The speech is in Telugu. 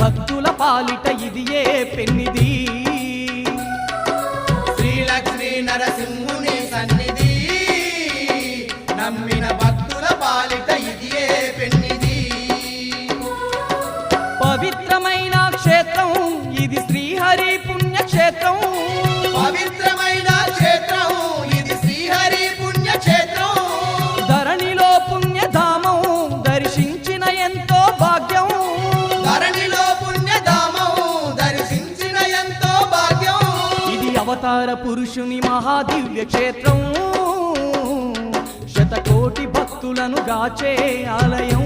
భక్తుల పాలిట ఇది ఏ పెన్నిది శ్రీలక్ష్మీ నరసింహుని సన్నిధి నమ్మిన భక్తుల పాలిట ఇది ఏ పెన్నిది పవిత్రమైన క్షేత్రం ఇది శ్రీహరి పుణ్యక్షేత్రం పవిత్రమైన క్షేత్రం ఇది శ్రీహరి పుణ్యక్షేత్రం ధరణిలో పుణ్యధామం దర్శించిన ఎంతో భాగ్యం ధరణిలో పుణ్యధామం దర్శించిన ఎంతో భాగ్యం ఇది అవతార పురుషుని మహాదివ్య క్షేత్రం శతకోటి భక్తులను గాచే ఆలయం